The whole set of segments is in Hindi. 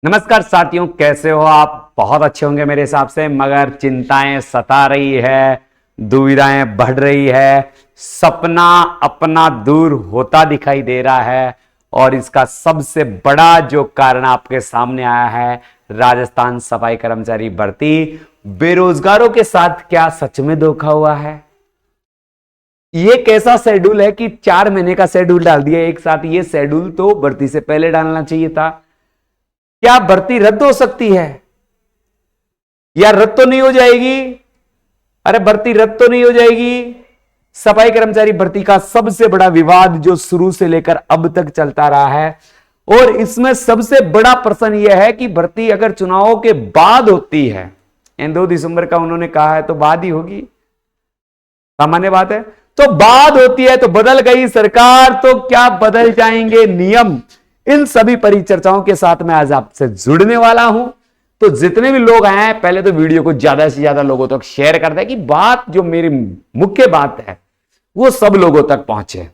नमस्कार साथियों, कैसे हो आप? बहुत अच्छे होंगे मेरे हिसाब से, मगर चिंताएं सता रही है, दुविधाएं बढ़ रही है, सपना अपना दूर होता दिखाई दे रहा है। और इसका सबसे बड़ा जो कारण आपके सामने आया है, राजस्थान सफाई कर्मचारी भर्ती। बेरोजगारों के साथ क्या सच में धोखा हुआ है? ये कैसा शेड्यूल है कि 4 महीने का शेड्यूल डाल दिया एक साथ। ये शेड्यूल तो भर्ती से पहले डालना चाहिए था। क्या भर्ती रद्द हो सकती है या रद्द तो नहीं हो जाएगी? अरे भर्ती रद्द तो नहीं हो जाएगी। सफाई कर्मचारी भर्ती का सबसे बड़ा विवाद जो शुरू से लेकर अब तक चलता रहा है, और इसमें सबसे बड़ा प्रश्न यह है कि भर्ती अगर चुनावों के बाद होती है, इन 2 दिसंबर का उन्होंने कहा है, तो बाद ही होगी, सामान्य बात है। तो बाद होती है तो बदल गई सरकार, तो क्या बदल जाएंगे नियम? इन सभी परिचर्चाओं के साथ मैं आज आपसे जुड़ने वाला हूं। तो जितने भी लोग आए हैं, पहले तो वीडियो को ज्यादा से ज्यादा लोगों तक शेयर कर दें कि बात जो मेरी मुख्य बात है वो सब लोगों तक पहुंचे।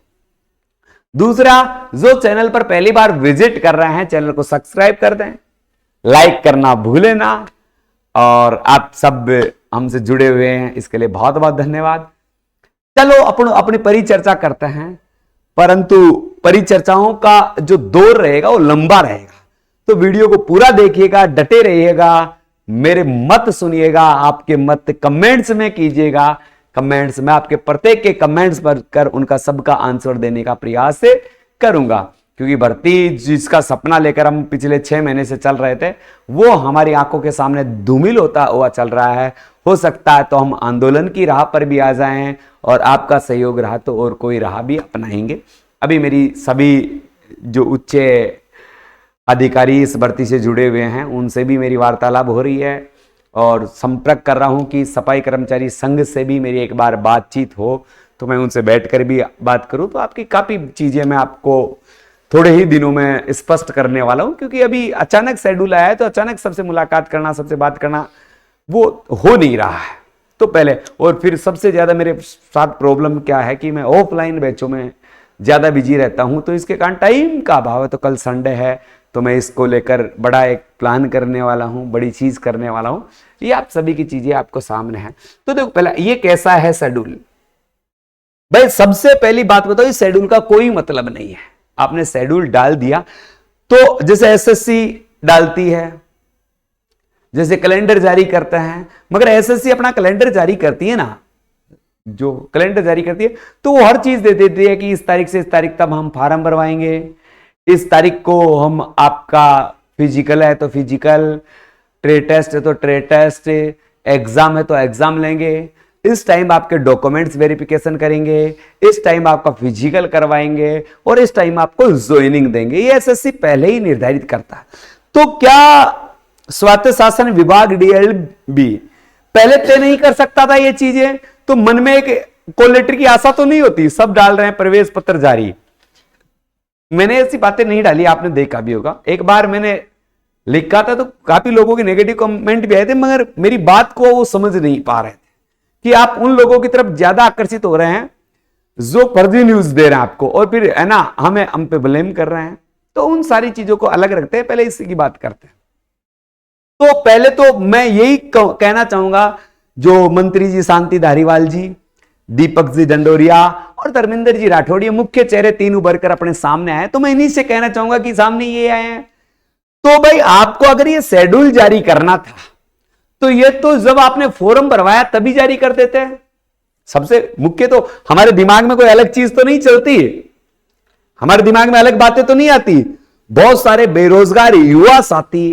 दूसरा, जो चैनल पर पहली बार विजिट कर रहे हैं, चैनल को सब्सक्राइब कर दें, लाइक करना भूलें ना। और आप सब हमसे जुड़े हुए हैं, इसके लिए बहुत बहुत धन्यवाद। चलो अपनी परिचर्चा करते हैं, परंतु परिचर्चाओं का जो दौर रहेगा वो लंबा रहेगा। तो वीडियो को पूरा देखिएगा, डटे रहिएगा, मेरे मत सुनिएगा, आपके मत कमेंट्स में कीजिएगा। कमेंट्स में आपके प्रत्येक के कमेंट्स पर कर उनका सबका आंसर देने का प्रयास से करूंगा, क्योंकि भर्ती जिसका सपना लेकर हम पिछले 6 महीने से चल रहे थे, वो हमारी आंखों के सामने धूमिल होता हुआ चल रहा है। हो सकता है तो हम आंदोलन की राह पर भी आ जाएं, और आपका सहयोग रहा तो और कोई राह भी अपनाएंगे। अभी मेरी सभी जो उच्च अधिकारी इस भर्ती से जुड़े हुए हैं, उनसे भी मेरी वार्तालाप हो रही है, और संपर्क कर रहा हूं कि सफाई कर्मचारी संघ से भी मेरी एक बार बातचीत हो, तो मैं उनसे बैठकर भी बात करूं। तो आपकी काफ़ी चीज़ें मैं आपको थोड़े ही दिनों में स्पष्ट करने वाला हूं, क्योंकि अभी अचानक शेड्यूल आया है, तो अचानक सबसे मुलाकात करना, सबसे बात करना वो हो नहीं रहा है। तो पहले, और फिर सबसे ज़्यादा मेरे साथ प्रॉब्लम क्या है कि मैं ऑफलाइन बैचों में ज़्यादा बिजी रहता हूं, तो इसके कारण टाइम का अभाव है। तो कल संडे है, तो मैं इसको लेकर बड़ा एक प्लान करने वाला हूं, बड़ी चीज़ करने वाला हूं। ये आप सभी की चीज़ें आपको सामने हैं। तो देखो, पहला ये कैसा है शेड्यूल। भाई सबसे पहली बात बताओ, इस शेड्यूल का कोई मतलब नहीं है। आपने शेड्यूल डाल दिया, तो जैसे एसएससी डालती है, जैसे कैलेंडर जारी करता है, मगर एसएससी अपना कैलेंडर जारी करती है ना, जो कैलेंडर जारी करती है, तो वो हर चीज दे देती है कि इस तारीख से इस तारीख तक हम फार्म भरवाएंगे, इस तारीख को हम आपका फिजिकल है तो फिजिकल, ट्रेड टेस्ट है तो ट्रेड टेस्ट, एग्जाम है तो एग्जाम लेंगे, इस टाइम आपके डॉक्यूमेंट्स वेरिफिकेशन करेंगे, इस टाइम आपका फिजिकल करवाएंगे, और इस टाइम आपको ज्वाइनिंग देंगे। ये एसएससी पहले ही निर्धारित करता है। तो क्या स्वायत्त शासन विभाग डीएलबी पहले तय नहीं कर सकता था ये चीजें? तो मन में एक कॉल लेटर की आशा तो नहीं होती? सब डाल रहे हैं प्रवेश पत्र जारी। मैंने ऐसी बातें नहीं डाली, आपने देखा भी होगा। एक बार मैंने लिखा था तो काफी लोगों के नेगेटिव कमेंट भी आए थे, मगर मेरी बात को वो समझ नहीं पा रहे थे कि आप उन लोगों की तरफ ज्यादा आकर्षित हो रहे हैं जो फर्जी न्यूज दे रहे हैं आपको, और फिर है ना हम पे ब्लेम कर रहे हैं। तो उन सारी चीजों को अलग रखते हैं, पहले इसी की बात करते हैं। तो पहले तो मैं यही कहना चाहूंगा, जो मंत्री जी शांति धारीवाल जी, दीपक जी डंडोरिया और धर्मेंद्र जी राठौड़, ये मुख्य चेहरे 3 उभर कर अपने सामने आए, तो मैं इन्हीं से कहना चाहूंगा कि सामने ये आए हैं। तो भाई आपको अगर ये शेड्यूल जारी करना था, तो ये तो जब आपने फॉर्म भरवाया तभी जारी कर देते हैं। सबसे मुख्य तो हमारे दिमाग में कोई अलग चीज तो नहीं चलती, हमारे दिमाग में अलग बातें तो नहीं आती। बहुत सारे बेरोजगार युवा साथी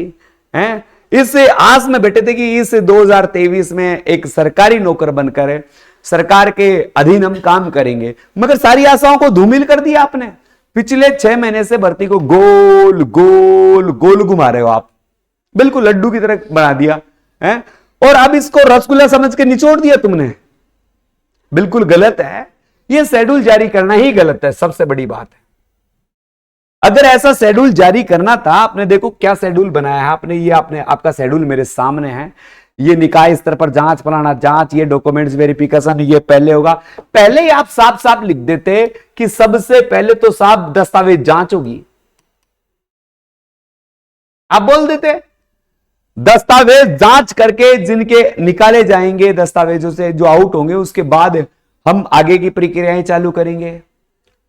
हैं, इस आस में बैठे थे कि इस 2023 में एक सरकारी नौकर बनकर सरकार के अधीन हम काम करेंगे, मगर सारी आशाओं को धूमिल कर दिया आपने। पिछले 6 महीने से भर्ती को गोल गोल गोल घुमा रहे हो आप, बिल्कुल लड्डू की तरह बना दिया है, और अब इसको रसगुल्ला समझ के निचोड़ दिया तुमने। बिल्कुल गलत है, यह शेड्यूल जारी करना ही गलत है, सबसे बड़ी बात है। अगर ऐसा शेड्यूल जारी करना था, आपने देखो क्या शेड्यूल बनाया है आपने, ये आपका शेड्यूल मेरे सामने है। ये निकाय स्तर पर जांच, फलाना जांच, ये डॉक्यूमेंट्स वेरिफिकेशन, ये पहले होगा। पहले ही आप साफ साफ लिख देते कि सबसे पहले तो साफ दस्तावेज जांच होगी। आप बोल देते दस्तावेज जांच करके जिनके निकाले जाएंगे दस्तावेजों से जो आउट होंगे उसके बाद हम आगे की प्रक्रियाएं चालू करेंगे।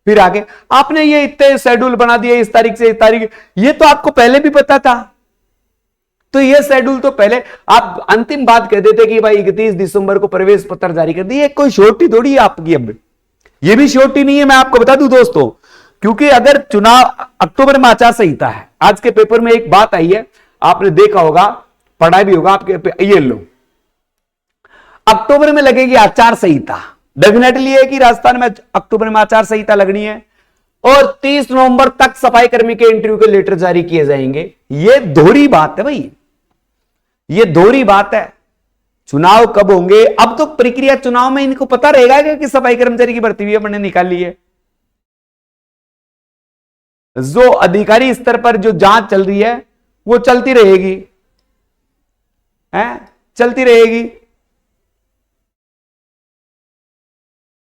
फिर आगे आपने ये इतने शेड्यूल बना दिए इस तारीख से इस तारीख, ये तो आपको पहले भी पता था। तो ये शेड्यूल तो पहले आप अंतिम बात कह देते कि भाई 31 दिसंबर को प्रवेश पत्र जारी कर दिए। कोई श्योरिटी थोड़ी है आपकी, अब ये भी श्योरिटी नहीं है, मैं आपको बता दूं दोस्तों। क्योंकि अगर चुनाव अक्टूबर में आचार संहिता है, आज के पेपर में एक बात आई है, आपने देखा होगा, पढ़ा भी होगा आपके, ये लो अक्टूबर में लगेगी आचार संहिता। डेफिनेटली है कि राजस्थान में अक्टूबर में आचार संहिता लगनी है और 30 नवंबर तक सफाई कर्मी के इंटरव्यू के लेटर जारी किए जाएंगे। ये दोहरी बात है भाई, ये दोहरी बात है। चुनाव कब होंगे, अब तो प्रक्रिया चुनाव में इनको पता रहेगा कि सफाई कर्मचारी की भर्ती भी अपने निकाली है। जो अधिकारी स्तर पर जो जांच चल रही है वो चलती रहेगी, चलती रहेगी,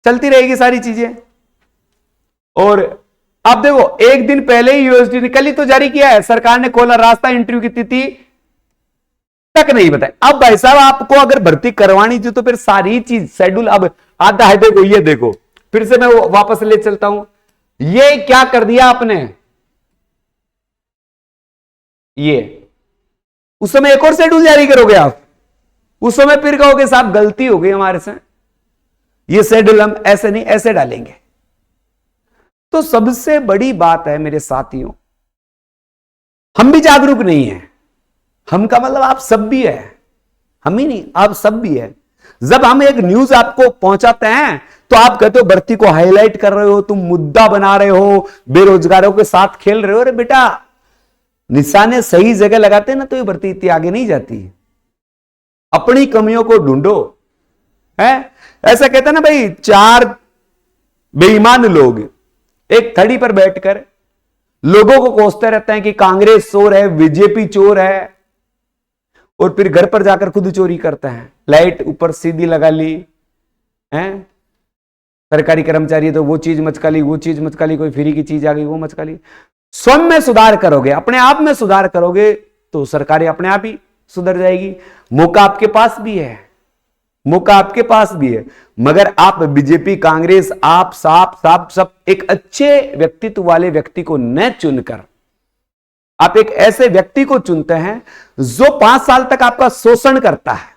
चलती रहेगी सारी चीजें। और अब देखो एक दिन पहले ही यूएसडी ने कल ही तो जारी किया है, सरकार ने खोला रास्ता, इंटरव्यू की तिथि तक नहीं बताया। अब भाई साहब आपको अगर भर्ती करवानी थी तो फिर सारी चीज शेड्यूल अब आधा है। देखो ये देखो, फिर से मैं वापस ले चलता हूं, ये क्या कर दिया आपने, ये उस समय एक और शेड्यूल जारी करोगे आप, उस समय फिर कहोगे साहब गलती हो गई हमारे से, ये शेड्यूल हम ऐसे नहीं ऐसे डालेंगे। तो सबसे बड़ी बात है मेरे साथियों, हम भी जागरूक नहीं है। हम का मतलब आप सब भी है, हम ही नहीं आप सब भी है। जब हम एक न्यूज आपको पहुंचाते हैं तो आप कहते हो भर्ती को हाईलाइट कर रहे हो, तुम मुद्दा बना रहे हो, बेरोजगारों के साथ खेल रहे हो। अरे बेटा निशाने सही जगह लगाते ना तो ये भर्ती इतनी आगे नहीं जाती। अपनी कमियों को ढूंढो, है ऐसा कहते ना भाई, चार बेईमान लोग एक थड़ी पर बैठकर लोगों को कोसते रहते हैं कि कांग्रेस चोर है, बीजेपी चोर है, और फिर घर पर जाकर खुद चोरी करते हैं। लाइट ऊपर सीधी लगा ली है, सरकारी कर्मचारी तो वो चीज मचका ली, वो चीज मचका ली, कोई फ्री की चीज आ गई वो मचका ली। स्वयं में सुधार करोगे, अपने आप में सुधार करोगे तो सरकारें अपने आप ही सुधर जाएगी। मौका आपके पास भी है, मौका आपके पास भी है, मगर आप बीजेपी कांग्रेस आप साफ सब एक अच्छे व्यक्तित्व वाले व्यक्ति को न चुनकर आप एक ऐसे व्यक्ति को चुनते हैं जो 5 साल तक आपका शोषण करता है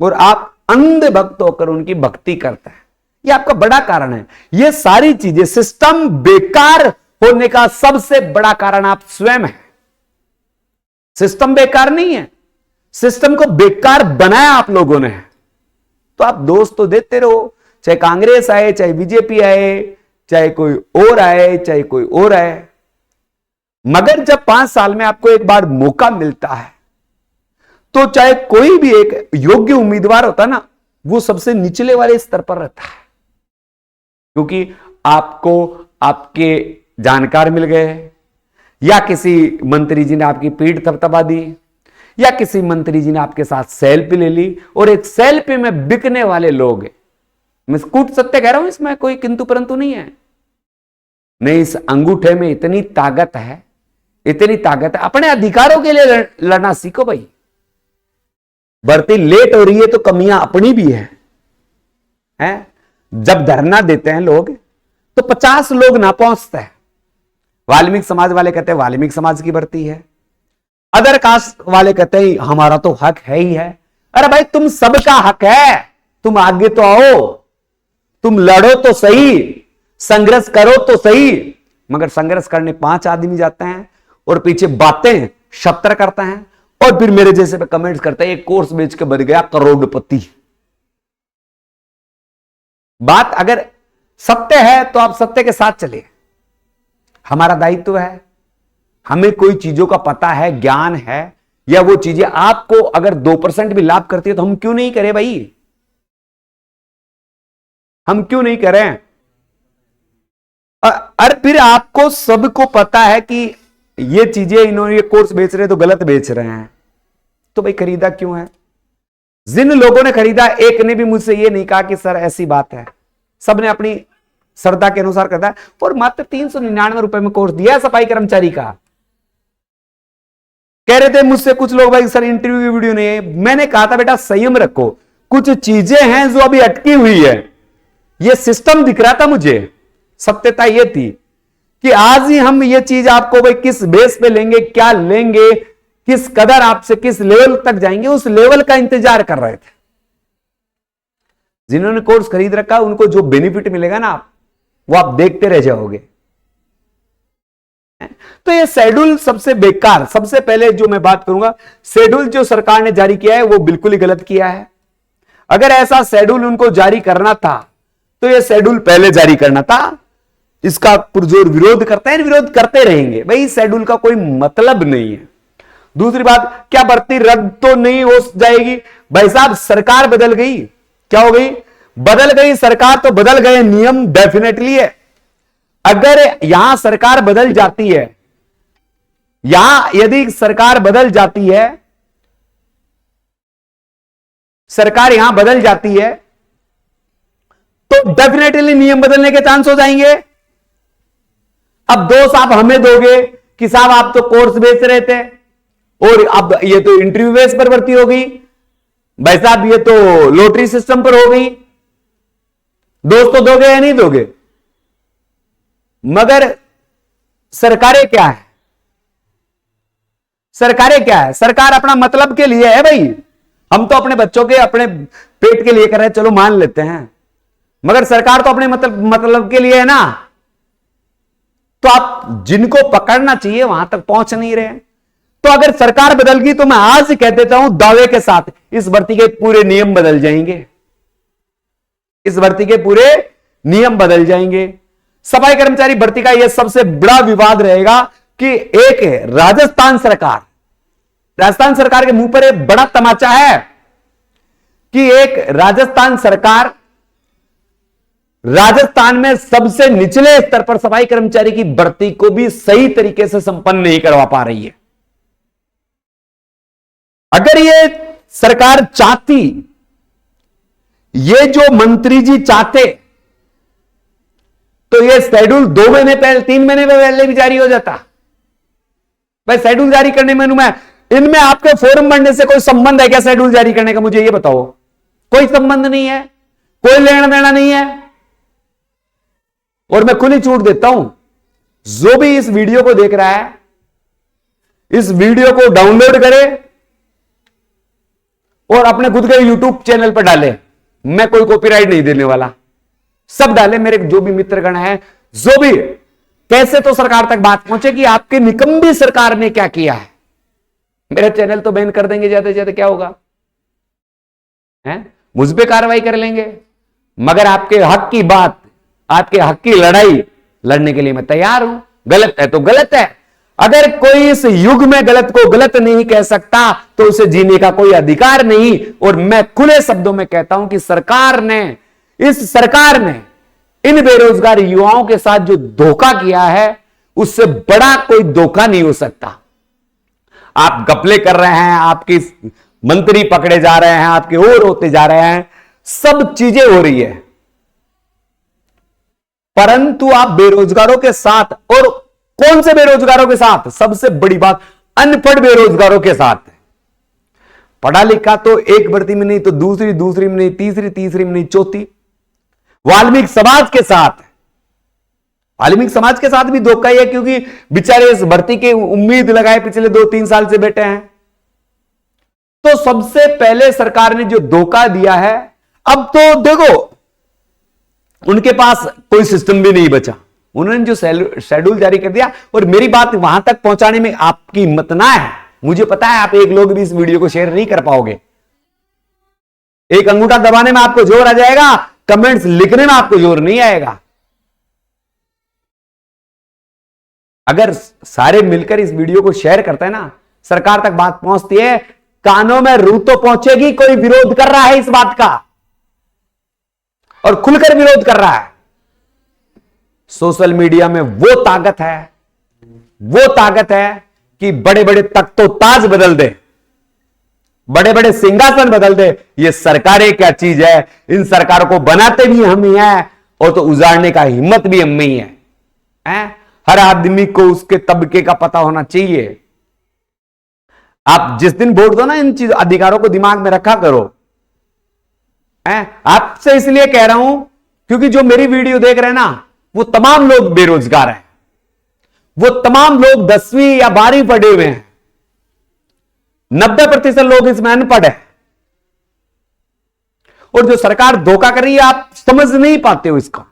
और आप अंध भक्त होकर उनकी भक्ति करते हैं। यह आपका बड़ा कारण है। यह सारी चीजें सिस्टम बेकार होने का सबसे बड़ा कारण आप स्वयं है। सिस्टम बेकार नहीं है, सिस्टम को बेकार बनाया आप लोगों ने। तो आप दोस्त तो देते रहो, चाहे कांग्रेस आए, चाहे बीजेपी आए, चाहे कोई और आए, चाहे कोई और आए, मगर जब 5 साल में आपको एक बार मौका मिलता है तो चाहे कोई भी एक योग्य उम्मीदवार होता है ना, वो सबसे निचले वाले स्तर पर रहता है। क्योंकि आपको आपके जानकार मिल गए, या किसी मंत्री जी ने आपकी पीठ थपथपा दी, या किसी मंत्री जी ने आपके साथ सेल्फी ले ली, और एक सेल्फी में बिकने वाले लोग, मैं कूट सत्य कह रहा हूं, इसमें कोई किंतु परंतु नहीं है। नहीं, इस अंगूठे में इतनी ताकत है, इतनी ताकत है। अपने अधिकारों के लिए लड़ना सीखो भाई। भर्ती लेट हो रही है तो कमियां अपनी भी है, हैं? जब धरना देते हैं लोग तो 50 लोग ना पहुंचते हैं। वाल्मीकि समाज वाले कहते हैं वाल्मीकि समाज की भर्ती है, अदर कास्ट वाले कहते हैं हमारा तो हक है ही है। अरे भाई तुम सबका हक है, तुम आगे तो आओ, तुम लड़ो तो सही, संघर्ष करो तो सही। मगर संघर्ष करने 5 आदमी जाते हैं और पीछे बातें शब्द करते हैं, और फिर मेरे जैसे पे कमेंट्स करते हैं एक कोर्स बेच के बन गया करोड़पति। बात अगर सत्य है तो आप सत्य के साथ चलिए। हमारा दायित्व है, हमें कोई चीजों का पता है, ज्ञान है, या वो चीजें आपको अगर 2% भी लाभ करती है तो हम क्यों नहीं करें भाई, हम क्यों नहीं करें। और फिर आपको सबको पता है कि ये चीजें इन्होंने ये कोर्स बेच रहे हैं तो गलत बेच रहे हैं, तो भाई खरीदा क्यों है। जिन लोगों ने खरीदा, एक ने भी मुझसे ये नहीं कहा कि सर ऐसी बात है, सबने अपनी श्रद्धा के अनुसार करता है। और मात्र 399 रुपए में कोर्स दिया है सफाई कर्मचारी का। कह रहे थे मुझसे कुछ लोग, भाई सर इंटरव्यू की वीडियो नहीं है। मैंने कहा था बेटा संयम रखो, कुछ चीजें हैं जो अभी अटकी हुई है। ये सिस्टम दिख रहा था मुझे, सत्यता ये थी कि आज ही हम ये चीज आपको भाई किस बेस पे लेंगे, क्या लेंगे, किस कदर आपसे किस लेवल तक जाएंगे, उस लेवल का इंतजार कर रहे थे। जिन्होंने कोर्स खरीद रखा उनको जो बेनिफिट मिलेगा ना वो आप देखते रह जाओगे। तो ये शेड्यूल सबसे बेकार, सबसे पहले जो मैं बात करूंगा, शेड्यूल जो सरकार ने जारी किया है वो बिल्कुल ही गलत किया है। अगर ऐसा शेड्यूल उनको जारी करना था तो ये शेड्यूल पहले जारी करना था। इसका पुरजोर विरोध करते हैं, विरोध करते रहेंगे, भाई शेड्यूल का कोई मतलब नहीं है। दूसरी बात, क्या भर्ती रद्द तो नहीं हो जाएगी? भाई साहब सरकार बदल गई, क्या हो गई? बदल गई सरकार तो बदल गए नियम, डेफिनेटली है। अगर यहां सरकार बदल जाती है, यहां यदि सरकार बदल जाती है, सरकार यहां बदल जाती है तो डेफिनेटली नियम बदलने के चांस हो जाएंगे। अब दोष आप हमें दोगे कि साहब आप तो कोर्स बेच रहे थे और अब ये तो इंटरव्यू बेस पर भर्ती हो गई, भाई साहब ये तो लॉटरी सिस्टम पर हो गई। दोष तो दोगे या नहीं दोगे? मगर सरकारें क्या है? सरकारें क्या है? सरकार अपना मतलब के लिए है भाई। हम तो अपने बच्चों के, अपने पेट के लिए कर रहे हैं, चलो मान लेते हैं, मगर सरकार तो अपने मतलब के लिए है ना। तो आप जिनको पकड़ना चाहिए वहां तक पहुंच नहीं रहे। तो अगर सरकार बदल गई तो मैं आज ही कह देता हूं दावे के साथ, इस भर्ती के पूरे नियम बदल जाएंगे, इस भर्ती के पूरे नियम बदल जाएंगे। सफाई कर्मचारी भर्ती का यह सबसे बड़ा विवाद रहेगा कि एक राजस्थान सरकार के मुंह पर एक बड़ा तमाचा है कि एक राजस्थान सरकार राजस्थान में सबसे निचले स्तर पर सफाई कर्मचारी की भर्ती को भी सही तरीके से संपन्न नहीं करवा पा रही है। अगर ये सरकार चाहती, ये जो मंत्री जी चाहते, तो ये शेड्यूल 2 महीने पहले, 3 महीने पहले भी जारी हो जाता। भाई शेड्यूल जारी करने में इनमें आपके फॉर्म भरने से कोई संबंध है क्या? शेड्यूल जारी करने का मुझे ये बताओ। कोई संबंध नहीं है, कोई लेना देना नहीं है। और मैं खुली छूट देता हूं, जो भी इस वीडियो को देख रहा है, इस वीडियो को डाउनलोड करे और अपने खुद के यूट्यूब चैनल पर डाले। मैं कोई कॉपीराइट नहीं देने वाला, सब डाले। मेरे जो भी मित्रगण है, जो भी, कैसे तो सरकार तक बात पहुंचे कि आपके निकम्बी सरकार ने क्या किया है। मेरा चैनल तो बैन कर देंगे ज्यादा से ज्यादा, क्या होगा? मुझ पे कार्रवाई कर लेंगे, मगर आपके हक की बात, आपके हक की लड़ाई लड़ने के लिए मैं तैयार हूं। गलत है तो गलत है। अगर कोई इस युग में गलत को गलत नहीं कह सकता तो उसे जीने का कोई अधिकार नहीं। और मैं खुले शब्दों में कहता हूं कि इस सरकार ने इन बेरोजगार युवाओं के साथ जो धोखा किया है, उससे बड़ा कोई धोखा नहीं हो सकता। आप घपले कर रहे हैं, आपकी मंत्री पकड़े जा रहे हैं, आपके और होते जा रहे हैं, सब चीजें हो रही है, परंतु आप बेरोजगारों के साथ, और कौन से बेरोजगारों के साथ? सबसे बड़ी बात, अनपढ़ बेरोजगारों के साथ। पढ़ा लिखा तो एक भर्ती में नहीं तो दूसरी में नहीं, तीसरी में नहीं, चौथी। वाल्मीकि समाज के साथ, वाल्मीकि समाज के साथ भी धोखा ही है, क्योंकि बेचारे इस भर्ती की उम्मीद लगाए पिछले 2-3 साल से बैठे हैं। तो सबसे पहले सरकार ने जो धोखा दिया है, अब तो देखो उनके पास कोई सिस्टम भी नहीं बचा। उन्होंने जो शेड्यूल जारी कर दिया, और मेरी बात वहां तक पहुंचाने में आपकी हिम्मत ना है। मुझे पता है आप एक लोग भी इस वीडियो को शेयर नहीं कर पाओगे। एक अंगूठा दबाने में आपको जोर आ जाएगा, कमेंट्स लिखने में आपको जोर नहीं आएगा। अगर सारे मिलकर इस वीडियो को शेयर करते हैं ना, सरकार तक बात पहुंचती है, कानों में रूह तो पहुंचेगी। कोई विरोध कर रहा है इस बात का, और खुलकर विरोध कर रहा है। सोशल मीडिया में वो ताकत है कि बड़े बड़े तख्तो ताज बदल दे, बड़े बड़े सिंहासन बदल दे। ये सरकारें क्या चीज है? इन सरकारों को बनाते भी हम ही हैं, और तो उजाड़ने का हिम्मत भी हम में ही है? हर आदमी को उसके तबके का पता होना चाहिए। आप जिस दिन वोट दो ना, इन चीज अधिकारों को दिमाग में रखा करो। आपसे इसलिए कह रहा हूं क्योंकि जो मेरी वीडियो देख रहे हैं ना, वो तमाम लोग बेरोजगार हैं, वो तमाम लोग 10वीं या 12वीं पढ़े हुए हैं, 90% लोग इसमें अनपढ़ है। और जो सरकार धोखा कर रही है, आप समझ नहीं पाते हो इसका।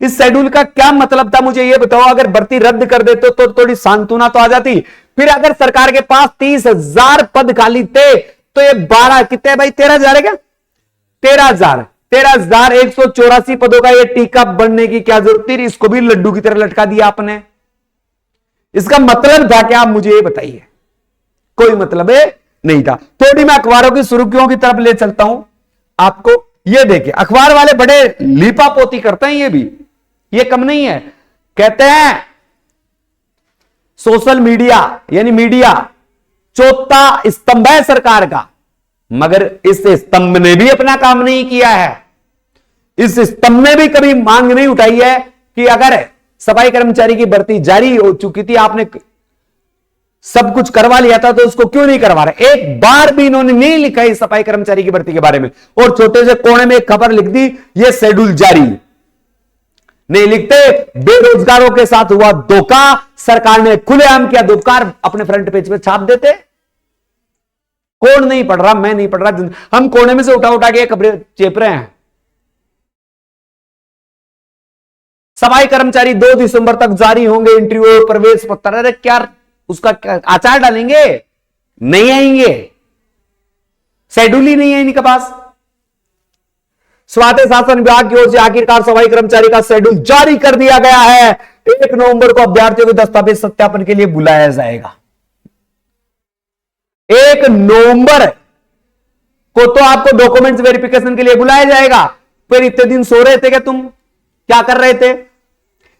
इस शेड्यूल का क्या मतलब था, मुझे यह बताओ। अगर भर्ती रद्द कर देते तो थोड़ी सांत्वना तो आ जाती। फिर अगर सरकार के पास 30,000 पद खाली थे तो ये 12 कितने भाई, 13,000 है क्या? 13,184 पदों का ये टीका बनने की क्या जरूरत थी? इसको भी लड्डू की तरह लटका दिया आपने। इसका मतलब था क्या, आप मुझे ये बताइए। कोई मतलब नहीं था। थोड़ी मैं अखबारों की सुर्खियों की तरफ ले चलता हूं आपको। ये देखिए, अखबार वाले बड़े लीपापोती करते हैं, ये कम नहीं है। कहते हैं सोशल मीडिया यानी मीडिया चौथा स्तंभ है सरकार का, मगर इस स्तंभ ने भी अपना काम नहीं किया है। इस स्तंभ ने भी कभी मांग नहीं उठाई है कि अगर सफाई कर्मचारी की भर्ती जारी हो चुकी थी, आपने सब कुछ करवा लिया था, तो उसको क्यों नहीं करवा रहे? एक बार भी इन्होंने नहीं लिखा इस सफाई कर्मचारी की भर्ती के बारे में। और छोटे से कोने में एक खबर लिख दी, यह शेड्यूल जारी। नहीं लिखते, बेरोजगारों के साथ हुआ धोखा, सरकार ने खुलेआम किया धोखा, अपने फ्रंट पेज पे छाप देते। कौन नहीं पढ़ रहा? मैं नहीं पढ़ रहा। हम कोने में से उठा उठा के खबरें चेप रहे हैं। सफाई कर्मचारी 2 दिसंबर तक जारी होंगे इंटरव्यू, प्रवेश पत्र। अरे क्या उसका आचार डालेंगे? नहीं आएंगे, शेड्यूल ही नहीं है इनके पास। स्वायत्त शासन विभाग की ओर से आखिरकार सफाई कर्मचारी का शेड्यूल जारी कर दिया गया है। 1 नवंबर को अभ्यर्थियों को दस्तावेज सत्यापन के लिए बुलाया जाएगा। 1 नवंबर को तो आपको डॉक्यूमेंट्स वेरिफिकेशन के लिए बुलाया जाएगा। फिर इतने दिन सो रहे थे क्या? तुम क्या कर रहे थे?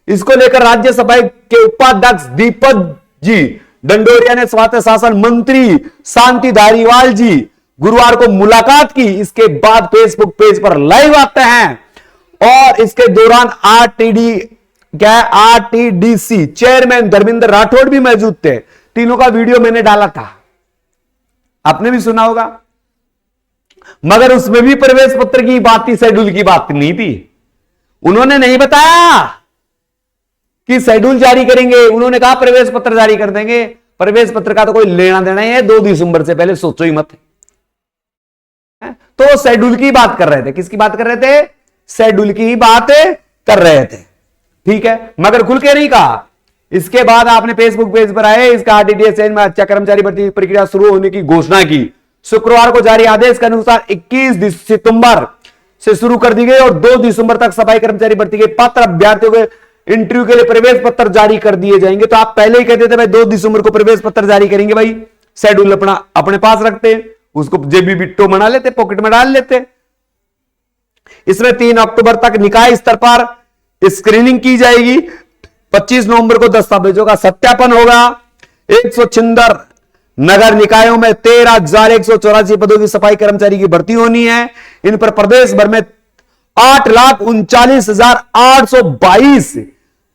इसको लेकर राज्यसभा के उपाध्यक्ष दीपक जी डंडोरिया ने स्वायत्त शासन मंत्री शांति धारीवाल जी गुरुवार को मुलाकात की। इसके बाद फेसबुक पेज पर लाइव आते हैं और इसके दौरान आरटीडीसी चेयरमैन धर्मेंद्र राठौड़ भी मौजूद थे। तीनों का वीडियो मैंने डाला था, आपने भी सुना होगा। मगर उसमें भी प्रवेश पत्र की बात थी, शेड्यूल की बात नहीं थी। उन्होंने नहीं बताया कि शेड्यूल जारी करेंगे, उन्होंने कहा प्रवेश पत्र जारी कर देंगे। प्रवेश पत्र का तो कोई लेना देना ही है, 2 दिसंबर से पहले सोचो ही मत। तो शेड्यूल की बात कर रहे थे। किसकी बात कर रहे थे? शेड्यूल की ही बात कर रहे थे, ठीक है, मगर खुल के नहीं कहा। इसके बाद आपने फेसबुक पेज पर आए, इसका आरटीडीएस में अच्छा कर्मचारी भर्ती प्रक्रिया शुरू होने की घोषणा की। शुक्रवार को जारी आदेश के अनुसार 21 सितंबर से शुरू कर दी गई और 2 दिसंबर तक सफाई कर्मचारी भर्ती के पात्र अभ्यर्थियों के इंटरव्यू के लिए प्रवेश पत्र जारी कर दिए जाएंगे। तो आप पहले ही कहते थे भाई 2 दिसंबर को प्रवेश पत्र जारी करेंगे, भाई शेड्यूल अपने पास रखते, उसको जेबी बिट्टो बना लेते, पॉकेट में डाल लेते। इसमें 3 अक्टूबर तक निकाय स्तर पर स्क्रीनिंग की जाएगी। 25 नवंबर को दस्तावेजों का सत्यापन होगा। 176 नगर निकायों में 13,184 पदों की सफाई कर्मचारी की भर्ती होनी है। इन पर प्रदेश भर में 8,39,822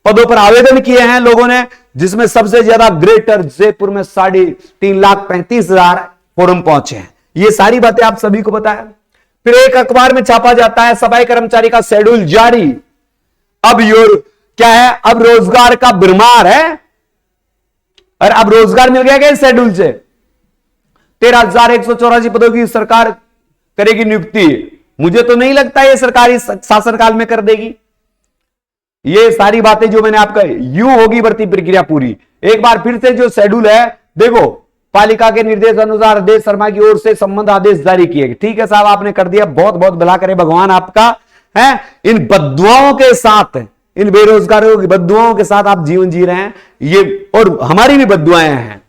पदों पर आवेदन किए हैं लोगों ने, जिसमें सबसे ज्यादा ग्रेटर जयपुर में 3,35,000 फॉर्म पहुंचे हैं। ये सारी बातें आप सभी को पता है। फिर एक अखबार में छापा जाता है सफाई कर्मचारी का शेड्यूल जारी। अब क्या है? अब रोजगार का भरमार है। और अब रोजगार मिल गया क्या इस शेड्यूल से? 13,184 पदों की सरकार करेगी नियुक्ति। मुझे तो नहीं लगता ये सरकारी शासनकाल में कर देगी। ये सारी बातें जो मैंने आपका, यूं होगी भर्ती प्रक्रिया पूरी। एक बार फिर से जो शेड्यूल है, देखो पालिका के निर्देश अनुसार अध्यक्ष शर्मा की ओर से संबंध आदेश जारी किए गए। ठीक है साहब, आपने कर दिया, बहुत बहुत भला करे भगवान आपका। है इन बद्दुआओं के साथ, इन बेरोजगारों की बद्दुआओं के साथ आप जीवन जी रहे हैं, ये और हमारी भी बद्दुआएं हैं।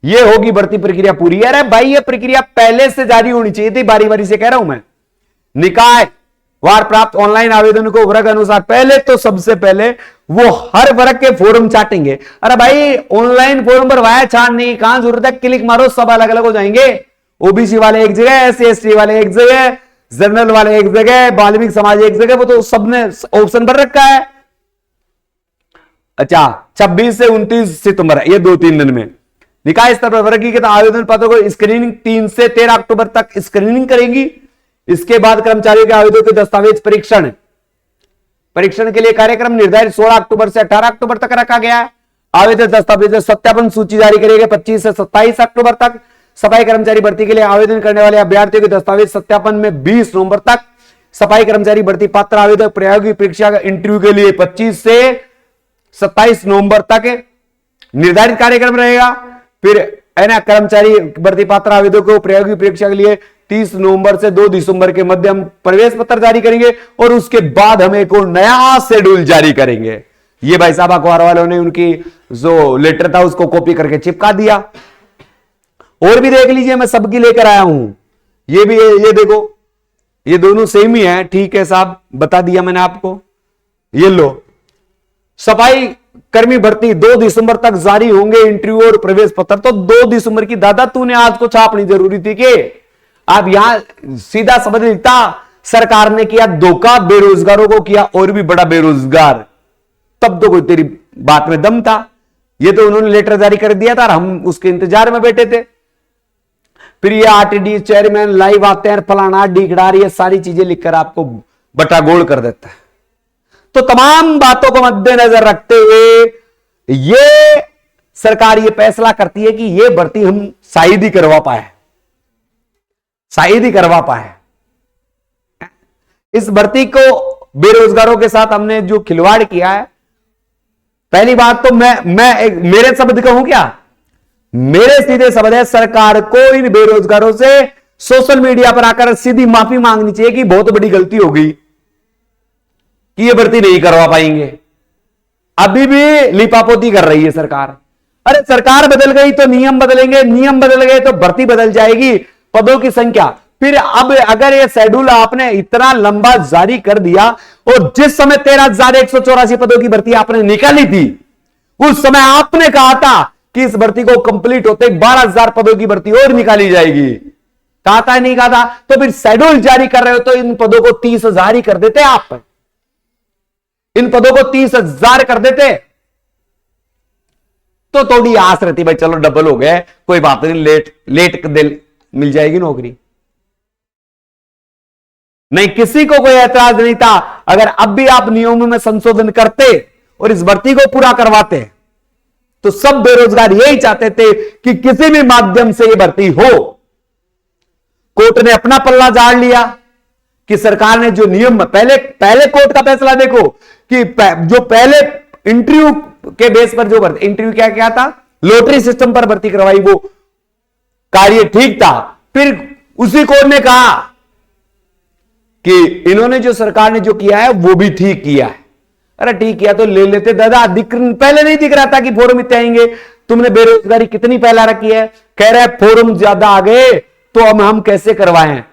ये होगी भर्ती प्रक्रिया पूरी। अरे भाई ये प्रक्रिया पहले से जारी होनी चाहिए थी, बारी बारी से कह रहा हूं मैं। निकाय वार प्राप्त ऑनलाइन आवेदन को वर्ग अनुसार पहले तो सबसे पहले वो हर वर्ग के फॉर्म चाटेंगे। अरे भाई ऑनलाइन फॉर्म भरवाया, छाट नहीं, कहां जरूरत है, क्लिक मारो, सब अलग अलग हो जाएंगे। ओबीसी वाले एक जगह, SC/ST वाले एक जगह, जनरल वाले एक जगह, वाल्मीकि समाज एक जगह, वो तो सबने ऑप्शन भर रखा है। अच्छा 26 से 29 सितंबर, ये 2-3 दिन में निकाय स्तर पर वर्गीकृत आवेदन पत्रों को स्क्रीनिंग 3 से 13 अक्टूबर तक स्क्रीनिंग करेंगी। इसके बाद कर्मचारियों के आवेदन के दस्तावेज परीक्षण के लिए कार्यक्रम निर्धारित 16 अक्टूबर से 18 अक्टूबर तक रखा गया है। आवेदन दस्तावेज सत्यापन सूची जारी करेगी 25 से 27 अक्टूबर तक। सफाई कर्मचारी भर्ती के लिए आवेदन करने वाले अभ्यर्थियों के दस्तावेज सत्यापन में 20 नवंबर तक। सफाई कर्मचारी भर्ती पात्र आवेदक प्रायोगिक परीक्षा का इंटरव्यू के लिए 25 से 27 नवंबर तक निर्धारित कार्यक्रम रहेगा। फिर है ना, कर्मचारी भर्ती पात्र आवेदकों को प्रायोगिक परीक्षा के लिए 30 नवंबर से 2 दिसंबर के मध्य हम प्रवेश पत्र जारी करेंगे और उसके बाद हम एक और नया शेड्यूल जारी करेंगे। ये भाई साहब अखबार वालों ने उनकी जो लेटर था उसको कॉपी करके चिपका दिया। और भी देख लीजिए, मैं सबकी लेकर आया हूं। ये भी ये देखो, ये दोनों सेम ही है। ठीक है साहब, बता दिया मैंने आपको। ये लो, सफाई कर्मी भर्ती 2 दिसंबर तक जारी होंगे इंटरव्यू और प्रवेश पत्र। तो 2 दिसंबर की दादा तूने आज को छापनी जरूरी थी कि आप यहां सीधा समझ लिखता सरकार ने किया धोखा, बेरोजगारों को किया और भी बड़ा बेरोजगार। तब तो कोई तेरी बात में दम था। ये तो उन्होंने लेटर जारी कर दिया था और हम उसके इंतजार में बैठे थे। फिर ये आरटीडी चेयरमैन लाइव आते हैं, फलाना ढीकड़ार, ये सारी चीजें लिखकर आपको बटागोल कर देता है। तो तमाम बातों को मद्देनजर रखते हुए ये सरकार ये फैसला करती है कि ये भर्ती हम शायद ही करवा पाए। इस भर्ती को बेरोजगारों के साथ हमने जो खिलवाड़ किया है, पहली बात तो मैं मेरे शब्द कहूं क्या, मेरे सीधे शब्द है, सरकार को इन बेरोजगारों से सोशल मीडिया पर आकर सीधी माफी मांगनी चाहिए कि बहुत बड़ी गलती हो गई कि ये भर्ती नहीं करवा पाएंगे। अभी भी लिपापोती कर रही है सरकार। अरे सरकार बदल गई तो नियम बदलेंगे, नियम बदल गए तो भर्ती बदल जाएगी, पदों की संख्या। फिर अब अगर ये शेड्यूल आपने इतना लंबा जारी कर दिया और जिस समय 13,184 पदों की भर्ती आपने निकाली थी, उस समय आपने कहा था कि इस भर्ती को कंप्लीट होते 12,000 पदों की भर्ती और निकाली जाएगी। कहा था नहीं कहा था? तो फिर शेड्यूल जारी कर रहे हो तो इन पदों को 30,000 ही कर देते आप। इन पदों को 30,000 कर देते तो थोड़ी आस रहती भाई, चलो डबल हो गए, कोई बात नहीं, लेट मिल जाएगी नौकरी। नहीं, किसी को कोई ऐतराज नहीं था अगर अब भी आप नियमों में संशोधन करते और इस भर्ती को पूरा करवाते। तो सब बेरोजगार यही चाहते थे कि किसी भी माध्यम से यह भर्ती हो। कोर्ट ने अपना पल्ला झाड़ लिया कि सरकार ने जो नियम पहले कोर्ट का फैसला देखो कि जो पहले इंटरव्यू के बेस पर जो भर्ती, इंटरव्यू क्या था, लॉटरी सिस्टम पर भर्ती करवाई, वो कार्य ठीक था। फिर उसी कोर्ट ने कहा कि इन्होंने जो सरकार ने जो किया है वो भी ठीक किया है। अरे ठीक किया तो ले लेते दादा, पहले नहीं दिख रहा था कि फोरम इतने आएंगे? तुमने बेरोजगारी कितनी फैला रखी है, कह रहे फोरम ज्यादा आ गए तो अब हम कैसे करवाएं।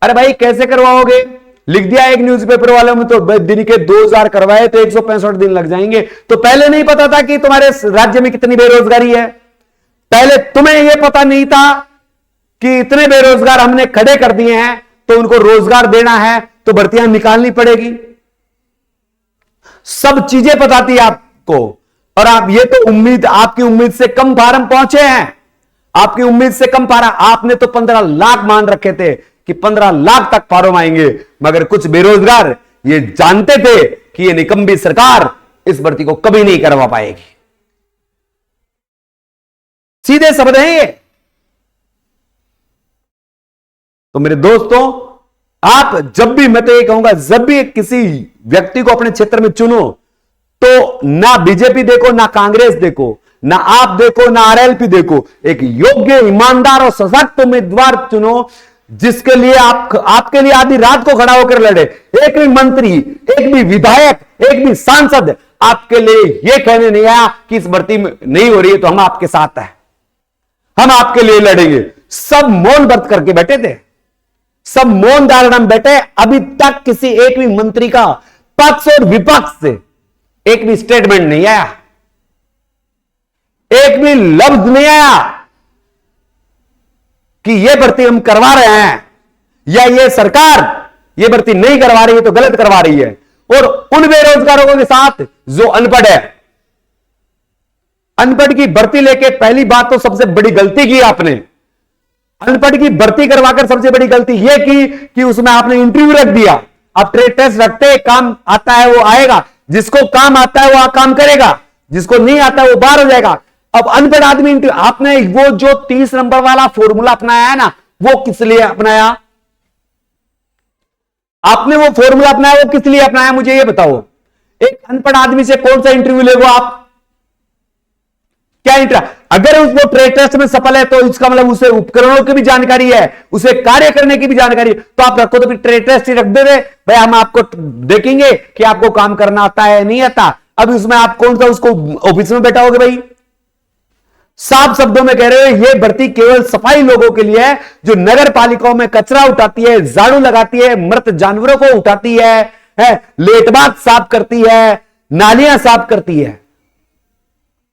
अरे भाई कैसे करवाओगे? लिख दिया एक न्यूज़पेपर वालों में तो दिन के 2,000 करवाए तो 165 दिन लग जाएंगे। तो पहले नहीं पता था कि तुम्हारे राज्य में कितनी बेरोजगारी है? पहले तुम्हें यह पता नहीं था कि इतने बेरोजगार हमने खड़े कर दिए हैं तो उनको रोजगार देना है तो भर्तियां निकालनी पड़ेगी। सब चीजें पता थी आपको और आप ये तो आपकी उम्मीद से कम फार्म पहुंचे हैं। आपकी उम्मीद से कम फार्म, आपने तो 15 लाख मान रखे थे कि 15 लाख तक फार्म आएंगे, मगर कुछ बेरोजगार ये जानते थे कि ये निकम्मी सरकार इस भर्ती को कभी नहीं करवा पाएगी। सीधे शब्द हैं ये। तो मेरे दोस्तों, आप जब भी, मैं तो ये कहूंगा, जब भी किसी व्यक्ति को अपने क्षेत्र में चुनो तो ना बीजेपी देखो, ना कांग्रेस देखो, ना आप देखो, ना आरएलपी देखो, एक योग्य, ईमानदार और सशक्त उम्मीदवार चुनो जिसके लिए आपके लिए आधी रात को खड़ा होकर लड़े। एक भी मंत्री, एक भी विधायक, एक भी सांसद आपके लिए यह कहने नहीं आया कि इस भर्ती में नहीं हो रही है तो हम आपके साथ हैं, हम आपके लिए लड़ेंगे। सब मौन व्रत करके बैठे थे, सब मौन धारण में बैठे। अभी तक किसी एक भी मंत्री का पक्ष और विपक्ष से एक भी स्टेटमेंट नहीं आया, एक भी लफ्ज नहीं आया कि यह भर्ती हम करवा रहे हैं या यह सरकार यह भर्ती नहीं करवा रही है तो गलत करवा रही है। और उन बेरोजगारों के साथ जो अनपढ़ है, अनपढ़ की भर्ती लेके पहली बात तो सबसे बड़ी गलती की आपने। अनपढ़ की भर्ती करवाकर सबसे बड़ी गलती यह की कि उसमें आपने इंटरव्यू रख दिया। अब ट्रेड टेस्ट रखते, काम आता है वो आएगा, जिसको काम आता है वो काम करेगा, जिसको नहीं आता है वो बाहर हो जाएगा। अब अनपढ़ आदमी आपने वो जो 30 नंबर वाला फॉर्मूला अपनाया है ना, वो किस लिए अपनाया? आपने वो फॉर्मूला अपनाया, वो किस लिए अपनाया मुझे ये बताओ। एक अनपढ़ आदमी से कौन सा इंटरव्यू लेगो आप? क्या इंटरव्यू? अगर वो ट्रेड टेस्ट में सफल है तो इसका मतलब उसे उपकरणों की भी जानकारी है, उसे कार्य करने की भी जानकारी है। तो आप रखो तो फिर ट्रेड टेस्ट ही रख दे रहे भाई, हम आपको देखेंगे कि आपको काम करना आता है नहीं आता। अब उसमें आप कौन सा उसको ऑफिस में बैठा होगे भाई? साफ शब्दों में कह रहे हो ये भर्ती केवल सफाई लोगों के लिए है, जो नगर पालिकाओं में कचरा उठाती है, झाड़ू लगाती है, मृत जानवरों को उठाती है लेटबाथ साफ करती है, नालियां साफ करती है।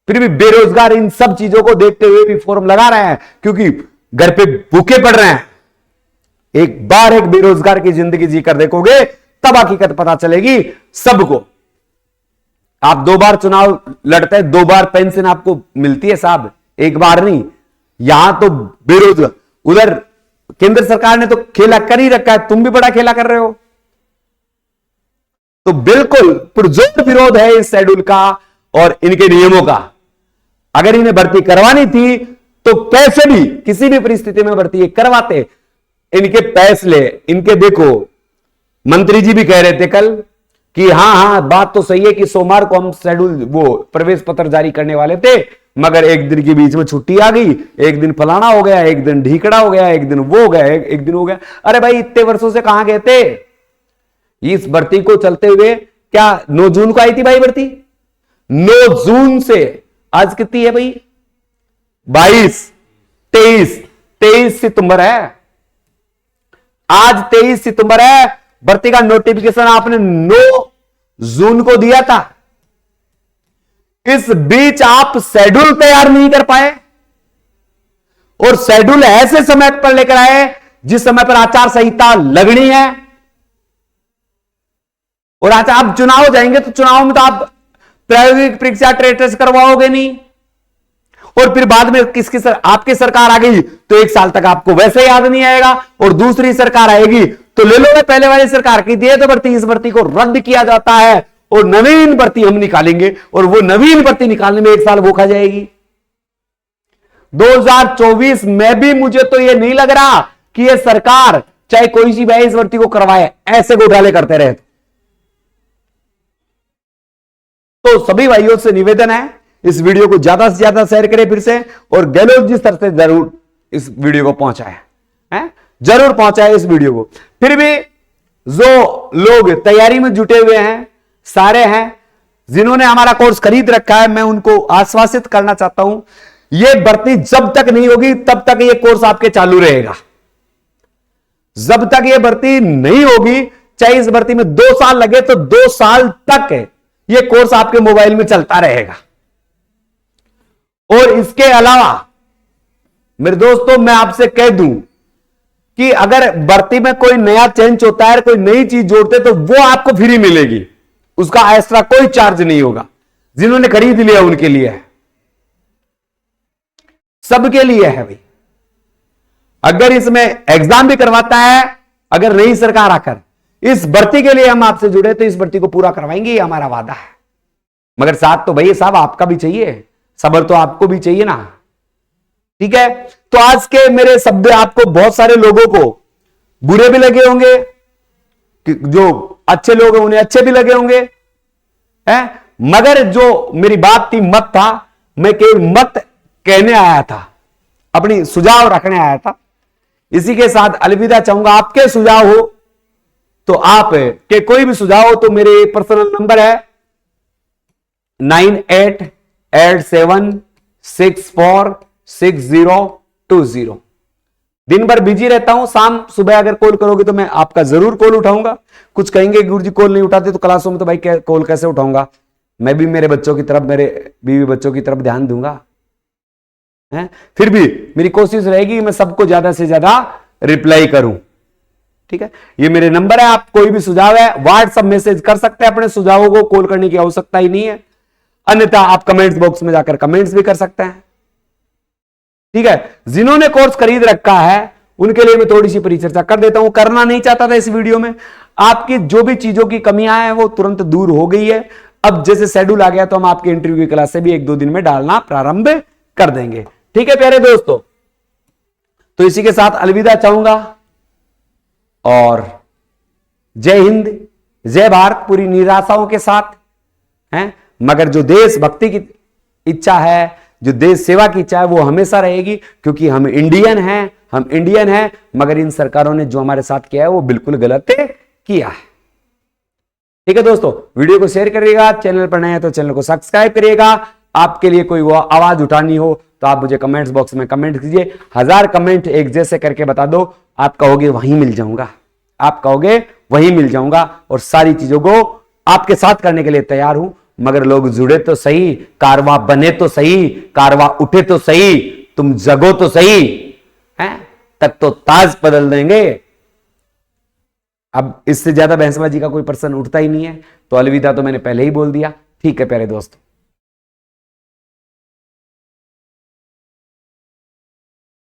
फिर भी बेरोजगार इन सब चीजों को देखते हुए भी फॉर्म लगा रहे हैं, क्योंकि घर पे भूखे पड़ रहे हैं। एक बार एक बेरोजगार की जिंदगी जीकर देखोगे तब हकीकत पता चलेगी सबको। आप 2 बार चुनाव लड़ते हैं, 2 बार पेंशन आपको मिलती है साहब, एक बार नहीं। यहां तो बेरोजगार, उधर केंद्र सरकार ने तो खेला कर ही रखा है, तुम भी बड़ा खेला कर रहे हो। तो बिल्कुल पुरजोर विरोध है इस शेड्यूल का और इनके नियमों का। अगर इन्हें भर्ती करवानी थी तो कैसे भी किसी भी परिस्थिति में भर्ती करवाते। इनके फैसले, इनके देखो, मंत्री जी भी कह रहे थे कल कि हां बात तो सही है कि सोमवार को हम शेड्यूल वो प्रवेश पत्र जारी करने वाले थे, मगर एक दिन के बीच में छुट्टी आ गई, एक दिन फलाना हो गया, एक दिन ढीकड़ा हो गया, एक दिन वो हो गया, एक दिन हो गया। अरे भाई इतने वर्षों से कहां गए थे? इस भर्ती को चलते हुए क्या 9 जून को आई थी भाई भर्ती? 9 जून से आज कितनी है भाई? 23 सितंबर है। आज 23 सितंबर है। भर्ती का नोटिफिकेशन आपने 9 जून को दिया था। इस बीच आप शेड्यूल तैयार नहीं कर पाए, और शेड्यूल ऐसे समय पर लेकर आए जिस समय पर आचार संहिता लगनी है। और आज आप चुनाव जाएंगे तो चुनाव में तो आप प्रायोगिक परीक्षा ट्रेड टेस्ट करवाओगे नहीं, और फिर बाद में आपकी सरकार आ गई तो 1 साल तक आपको वैसे याद नहीं आएगा, और दूसरी सरकार आएगी तो ले लो पहले वाली सरकार की दिए तो भर्ती, इस भर्ती को रद्द किया जाता है और नवीन भर्ती हम निकालेंगे, और वो नवीन भर्ती निकालने में 1 साल वो खा जाएगी। 2024 में भी मुझे तो ये नहीं लग रहा कि ये सरकार चाहे कोई सी भी इस भर्ती को करवाए, ऐसे घोटाले करते रहे। तो सभी भाइयों से निवेदन है इस वीडियो को ज्यादा से ज्यादा शेयर करें फिर से, और गहलोत जिस तरह से जरूर इस वीडियो को पहुंचाए, जरूर पहुंचाए इस वीडियो को। फिर भी जो लोग तैयारी में जुटे हुए हैं सारे हैं, जिन्होंने हमारा कोर्स खरीद रखा है, मैं उनको आश्वासित करना चाहता हूं यह भर्ती जब तक नहीं होगी तब तक यह कोर्स आपके चालू रहेगा। जब तक यह भर्ती नहीं होगी, चाहे इस भर्ती में 2 साल लगे तो 2 साल तक यह कोर्स आपके मोबाइल में चलता रहेगा। और इसके अलावा मेरे दोस्तों मैं आपसे कह दूं कि अगर भर्ती में कोई नया चेंज होता है, कोई नई चीज जोड़ते तो वो आपको फ्री मिलेगी, उसका एक्स्ट्रा कोई चार्ज नहीं होगा। जिन्होंने खरीद लिया उनके लिए है, सबके लिए है भाई। अगर इसमें एग्जाम भी करवाता है, अगर नई सरकार आकर, इस भर्ती के लिए हम आपसे जुड़े तो इस भर्ती को पूरा करवाएंगे, ये हमारा वादा है। मगर साथ तो भैया साहब आपका भी चाहिए, सब्र तो आपको भी चाहिए ना, ठीक है। तो आज के मेरे शब्द आपको बहुत सारे लोगों को बुरे भी लगे होंगे, जो अच्छे लोग हैं उन्हें अच्छे भी लगे होंगे, मगर जो मेरी बात थी मत था, मैं केवल मत कहने आया था, अपनी सुझाव रखने आया था। इसी के साथ अलविदा चाहूंगा। आपके सुझाव हो तो आप के कोई भी सुझाव हो तो मेरे पर्सनल नंबर है 9887646020। दिन भर बिजी रहता हूं, शाम सुबह अगर कॉल करोगे तो मैं आपका जरूर कॉल उठाऊंगा। कुछ कहेंगे गुरुजी कॉल नहीं उठाते तो क्लासों में तो भाई कॉल कैसे उठाऊंगा, मैं भी मेरे बच्चों की तरफ, मेरे बीवी बच्चों की तरफ ध्यान दूंगा। फिर भी मेरी कोशिश रहेगी मैं सबको ज्यादा से ज्यादा रिप्लाई करूं, ठीक है। ये मेरे नंबर है, आप कोई भी सुझाव है व्हाट्सएप मैसेज कर सकते हैं, अपने सुझावों को कॉल करने की आवश्यकता ही नहीं है। अन्यथा आप कमेंट्स बॉक्स में जाकर कमेंट्स भी कर सकते हैं। ठीक है, जिन्होंने कोर्स खरीद रखा है उनके लिए मैं थोड़ी सी परिचर्चा कर देता हूं। करना नहीं चाहता था इस वीडियो में। आपकी जो भी चीजों की कमियां हैं वो तुरंत दूर हो गई है। अब जैसे शेड्यूल आ गया तो हम आपके इंटरव्यू की क्लास से भी 1-2 दिन में डालना प्रारंभ कर देंगे। ठीक है प्यारे दोस्तों, तो इसी के साथ अलविदा चाहूंगा और जय हिंद, जय भारत। पूरी निराशाओं के साथ हैं, मगर जो देशभक्ति की इच्छा है, जो देश सेवा की इच्छा है वो हमेशा रहेगी, क्योंकि हम इंडियन हैं, हम इंडियन हैं। मगर इन सरकारों ने जो हमारे साथ किया है वो बिल्कुल गलत किया है। ठीक है दोस्तों, वीडियो को शेयर करिएगा, चैनल पर नए हैं तो चैनल को सब्सक्राइब करिएगा। आपके लिए कोई वो आवाज उठानी हो तो आप मुझे कमेंट्स बॉक्स में कमेंट कीजिए। 1000 कमेंट एक जैसे करके बता दो, आप कहोगे वहीं मिल जाऊंगा, आप कहोगे वहीं मिल जाऊंगा और सारी चीजों को आपके साथ करने के लिए तैयार हूं। मगर लोग जुड़े तो सही, कारवा बने तो सही, कारवा उठे तो सही, तुम जगो तो सही है, तब तो ताज बदल देंगे। अब इससे ज्यादा बहसबाजी का कोई प्रश्न उठता ही नहीं है, तो अलविदा तो मैंने पहले ही बोल दिया। ठीक है प्यारे दोस्तों।